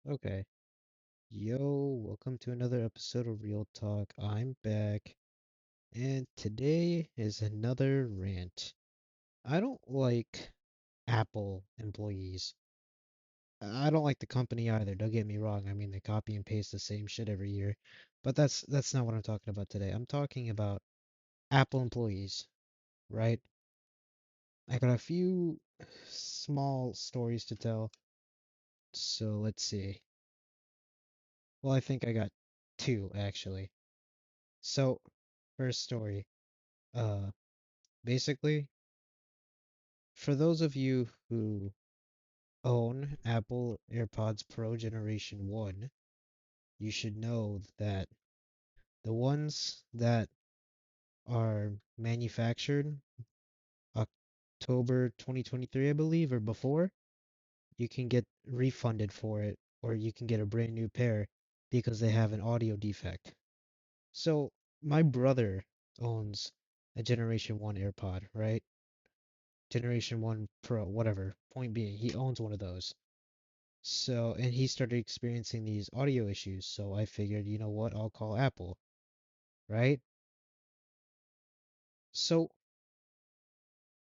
Okay. Yo, welcome to another episode of Real Talk. I'm back, and today is another rant. I don't like Apple employees. I don't like the company either. Don't get me wrong. I mean, they copy and paste the same shit every year, but that's not what I'm talking about today. I'm talking about Apple employees, right? I got a few small stories to tell, so let's see. Well, I think I got two actually. So, first story. Uh, Basically, for those of you who own Apple AirPods Pro Generation 1, you should know that the ones that are manufactured October 2023, I believe, or before, you can get refunded for it, or you can get a brand new pair because they have an audio defect. So, my brother owns a Generation 1 AirPod, right? Generation 1 Pro, whatever. Point being, he owns one of those. So, and he started experiencing these audio issues. So I figured, you know what, I'll call Apple, right? So,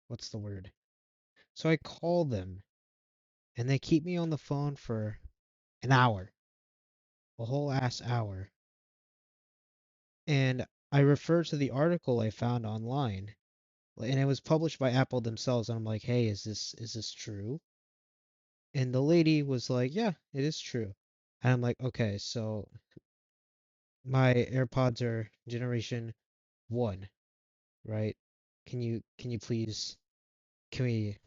what's the word? So I call them and they keep me on the phone for an hour, a whole ass hour. And I refer to the article I found online and it was published by Apple themselves. And I'm like, hey, is this true? And the lady was like, yeah, it is true. And I'm like, okay, so my AirPods are generation one, right? Can you please can we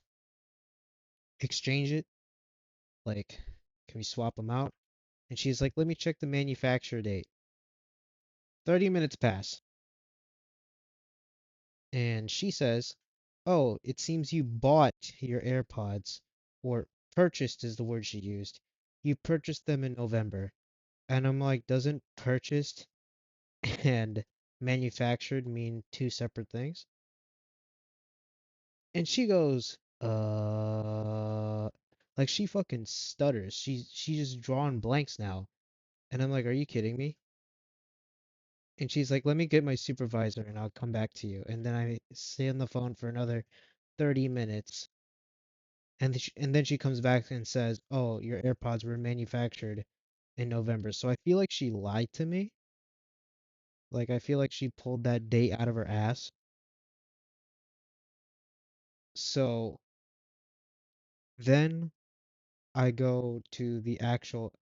exchange it? Like, can we swap them out? And she's like, let me check the manufacturer date. 30 minutes pass. And she says, oh, it seems you bought your AirPods, or purchased is the word she used. You purchased them in November. And I'm like, doesn't purchased and manufactured mean two separate things? And she goes, like she fucking stutters. She's just drawing blanks now. And I'm like, are you kidding me? And she's like, let me get my supervisor and I'll come back to you. And then I stay on the phone for another 30 minutes. And then she comes back and says, oh, your AirPods were manufactured in November. So I feel like she lied to me. Like, I feel like she pulled that date out of her ass. So then I go to the actual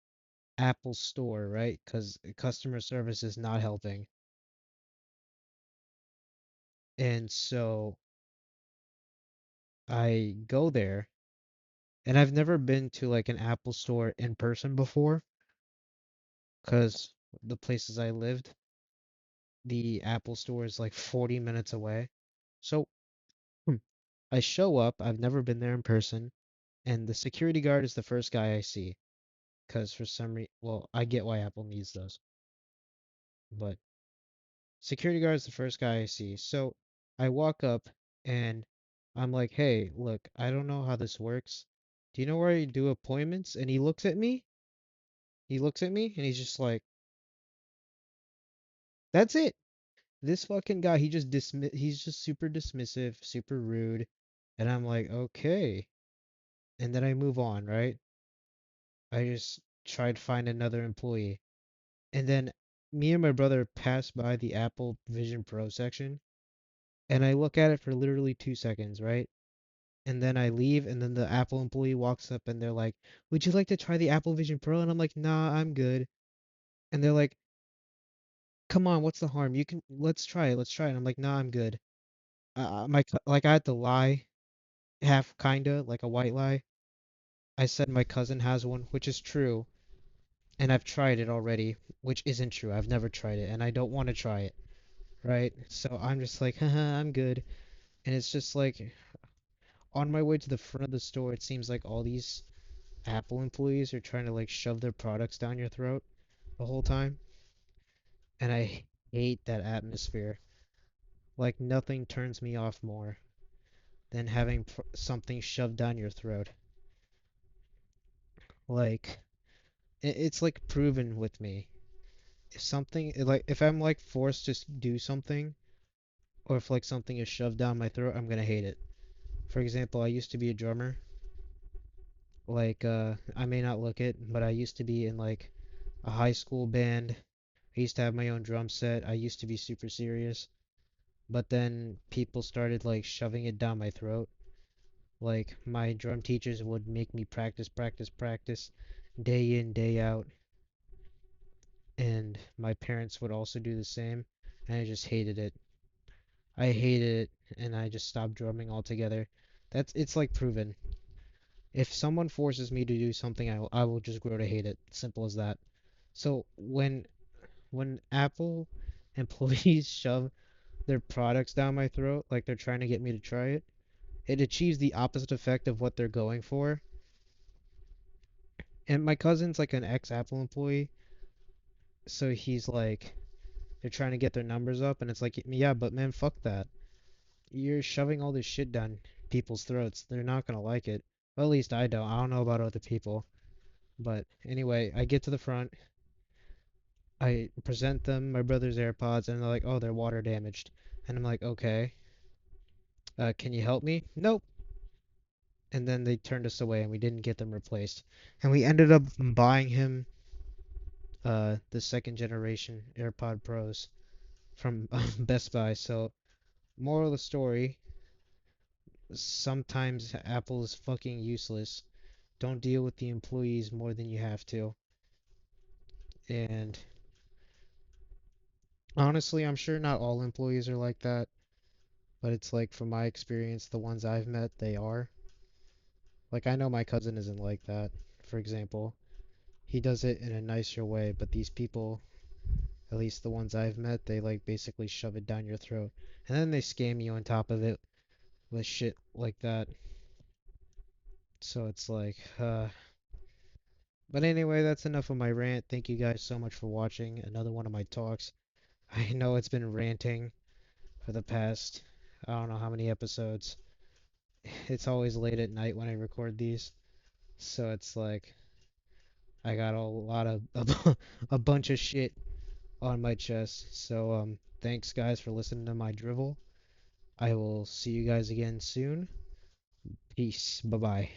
Apple store, right? Because customer service is not helping. And so I go there, and I've never been to like an Apple store in person before, because the places I lived, the Apple store is like 40 minutes away. So hmm, I show up, I've never been there in person, and the security guard is the first guy I see, because for some reason, well, I get why Apple needs those, but security guard is the first guy I see. So I walk up and I'm like, hey, look, I don't know how this works. Do you know where I do appointments? And he looks at me. He looks at me and he's just like, that's it. This fucking guy, he's just super dismissive, super rude. And I'm like, okay. And then I move on, right? I just try to find another employee. And then me and my brother pass by the Apple Vision Pro section and I look at it for literally 2 seconds, right? And then I leave, and then the Apple employee walks up and they're like, would you like to try the Apple Vision Pro? And I'm like, nah, I'm good. And they're like, come on, what's the harm? You can, let's try it. And I'm like, nah, I'm good. Like I had to lie, half kinda, like a white lie. I said my cousin has one, which is true, and I've tried it already, which isn't true. I've never tried it, and I don't want to try it, right? So I'm just like, haha, I'm good. And it's just like, on my way to the front of the store, it seems like all these Apple employees are trying to like shove their products down your throat the whole time. And I hate that atmosphere. Like nothing turns me off more than having something shoved down your throat. Like It's like proven with me. If something like if I'm like forced to do something, or if like something is shoved down my throat, I'm gonna hate it. For example, I used to be a drummer. Like I may not look it, but I used to be in like a high school band. I used to have my own drum set. I used to be super serious. But then people started like shoving it down my throat. Like my drum teachers would make me practice, practice, practice day in, day out, and my parents would also do the same, and I just hated it. I hated it, and I just stopped drumming altogether. It's like proven. If someone forces me to do something, I will just grow to hate it. Simple as that. So when Apple employees shove their products down my throat, like they're trying to get me to try it, it achieves the opposite effect of what they're going for. And my cousin's like an ex-Apple employee, so he's like, they're trying to get their numbers up, and it's like, yeah, but man, fuck that. You're shoving all this shit down people's throats. They're not gonna like it. Well, at least I don't. I don't know about other people. But anyway, I get to the front. I present them my brother's AirPods, and they're like, "Oh, they're water damaged." And I'm like, "Okay, can you help me?" Nope. And then they turned us away, and we didn't get them replaced. And we ended up buying him the second generation AirPod Pros from Best Buy. So, moral of the story: sometimes Apple is fucking useless. Don't deal with the employees more than you have to. And honestly, I'm sure not all employees are like that, but it's like from my experience, the ones I've met, they are. Like I know my cousin isn't like that, for example. He does it in a nicer way, but these people, at least the ones I've met, they like basically shove it down your throat. And then they scam you on top of it with shit like that. So it's like, but anyway, that's enough of my rant. Thank you guys so much for watching another one of my talks. I know it's been ranting for the past, I don't know how many episodes. It's always late at night when I record these, so it's like I got a lot of a bunch of shit on my chest. So thanks guys for listening to my drivel. I will see you guys again soon. Peace. Bye bye.